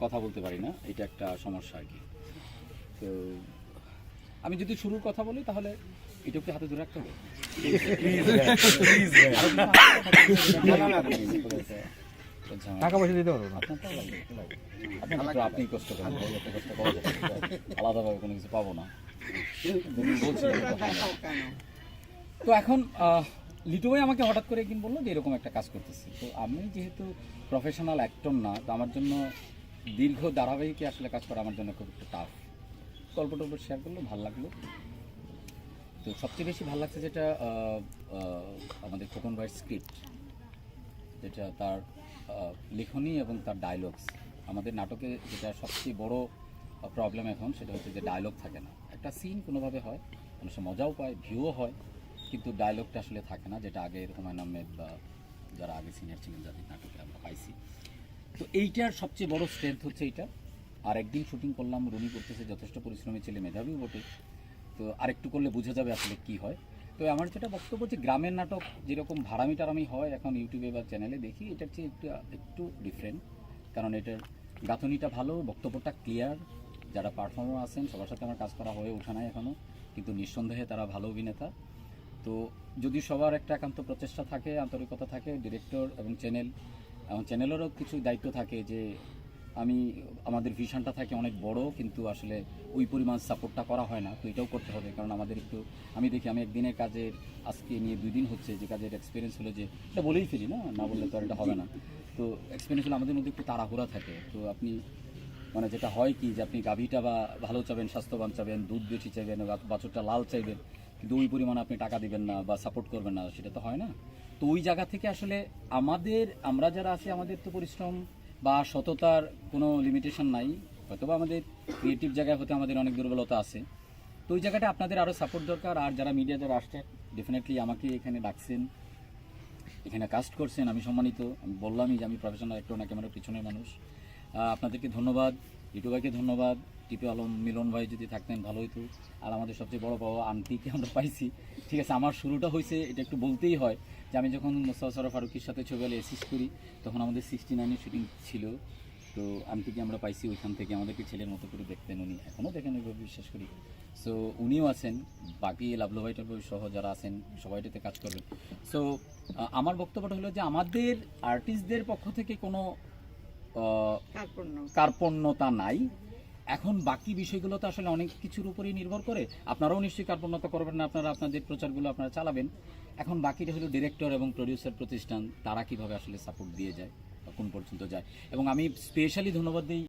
কথা বলতে পারি না, এটা একটা সমস্যা আর কি। তো আমি যদি শুরুর কথা বলি তাহলে এটা কি হাতে ধরে রাখতে হবে? টাকা পয়সা দিতে পারবো না। আপনি কষ্ট করেন, এত কষ্ট করা যাবে না। আলাদাভাবে কোনো কিছু পাবো না বলছি। তো এখন লিটু ভাই আমাকে হঠাৎ করে একদিন বললো যে এরকম একটা কাজ করতেছি। তো আমি যেহেতু প্রফেশনাল অ্যাক্টর না, তো আমার জন্য দীর্ঘ ধারাবাহিকে আসলে কাজ করা আমার জন্য খুব একটু টাফ। গল্প টল্প শেয়ার করলো, ভালো লাগলো। তো সবচেয়ে বেশি ভালো লাগছে যেটা আমাদের খোকন ভাইয়ের স্ক্রিপ্ট, যেটা তার লেখনী এবং তার ডায়লগস। আমাদের নাটকে যেটা সবচেয়ে বড় প্রবলেম এখন সেটা হচ্ছে যে ডায়লগ থাকে না। একটা সিন কোনোভাবে হয়, মানুষের মজাও পায়, ভিউও হয়, কিন্তু ডায়লগটা আসলে থাকে না, যেটা আগে হুমায়ুন আহমেদ বা যারা আগে সিনিয়র ছিলেন যাদের নাটকে আমরা পাইছি। তো এইটার সবচেয়ে বড় স্ট্রেংথ হচ্ছে এইটা। আর একদিন শুটিং করলাম, রুমি করতেছে, যথেষ্ট পরিশ্রমী ছেলে, মেধাবীও বটে। তো আরেকটু করলে বোঝা যাবে আসলে কি হয়। তো আমার যেটা বক্তব্য যে গ্রামের নাটক যেরকম ভাড়ামি টারামি হয় এখন ইউটিউবে বা চ্যানেলে দেখি, এটার চেয়ে একটু ডিফারেন্ট। কারণ এটার গাঁথনিটা ভালো, বক্তব্যটা ক্লিয়ার, যারা পারফর্মার আছেন সবার সাথে আমার কাজ করা হয়ে ওঠা নাই এখনও, কিন্তু নিঃসন্দেহে তারা ভালো অভিনেতা। তো যদি সবার একটা একান্ত প্রচেষ্টা থাকে, আন্তরিকতা থাকে, ডিরেক্টর এবং চ্যানেলেরও কিছু দায়িত্ব থাকে যে আমাদের ভিশনটা থাকে অনেক বড়, কিন্তু আসলে ওই পরিমাণ সাপোর্টটা করা হয় না। তো এটাও করতে হবে, কারণ আমাদের আমি দেখি আমি একদিনের কাজের আজকে নিয়ে 2 দিন হচ্ছে যে কাজের এক্সপিরিয়েন্স হলো যে এটা বলেই ফেলি না বললে তো আর এটা হবে না। তো এক্সপিরিয়েন্স হলো আমাদের মধ্যে একটু তাড়াহুড়া থাকে। তো আপনি যেটা হয় কি যে আপনি গাভীটা বা ভালো চাবেন, স্বাস্থ্যবান চাবেন, দুধ বেশি চাইবেন, বাছুরটা লাল চাইবেন, কিন্তু ওই পরিমাণে আপনি টাকা দিবেন না বা সাপোর্ট করবেন না, সেটা তো হয় না। তো ওই জায়গা থেকে আসলে আমরা যারা আছি আমাদের তো পরিশ্রম বা সততার কোনো লিমিটেশন নাই, হয়তোবা আমাদের ক্রিয়েটিভ জায়গায় হতে আমাদের অনেক দুর্বলতা আছে। তো ওই জায়গাটা আপনাদের আরও সাপোর্ট দরকার। আর যারা মিডিয়া যারা আসছে ডেফিনেটলি আমাকে এখানে ডাকছেন, এখানে কাস্ট করছেন, আমি সম্মানিত। আমি বললামই যে আমি প্রফেশনাল অ্যাক্টর না, ক্যামেরার পিছনের মানুষ। আপনাদেরকে ধন্যবাদ, লিটু ভাইকে ধন্যবাদ, টিপি আলম মিলন ভাই যদি থাকতেন ভালো হতো। আর আমাদের সবচেয়ে বড় পাওয়া আন্টিকে আমরা পাইছি। ঠিক আছে, আমার শুরুটা হয়েছে, এটা একটু বলতেই হয় যে আমি যখন মোস্তফা সরোয়ার ফারুকের সাথে ছবি অ্যাসিস্ট করি তখন আমাদের 69-এর শুটিং ছিল। তো আন্টিকে আমরা পাইছি ওইখান থেকে, আমাদেরকে ছেলের মতো করে দেখতেন উনি, এখনও দেখেন ওইভাবে বিশ্বাস করি। সো উনিও আছেন, বাকি লাভলো ভাইটার বই সহ যারা আছেন সবাইটাতে কাজ করবেন। সো আমার বক্তব্যটা হলো যে আমাদের আর্টিস্টদের পক্ষ থেকে কোনো কার্পণ্যতা নাই। এখন বাকি বিষয়গুলো তো আসলে অনেক কিছুর উপরেই নির্ভর করে। আপনারাও নিশ্চয়ই কার্পণ্যতা করবেন না, আপনারা আপনাদের প্রচারগুলো আপনারা চালাবেন। এখন বাকিটা হলো ডিরেক্টর এবং প্রডিউসার প্রতিষ্ঠান, তারা কিভাবে আসলে সাপোর্ট দিয়ে যায়, কোন পর্যন্ত যায়। এবং আমি স্পেশালি ধন্যবাদ দিই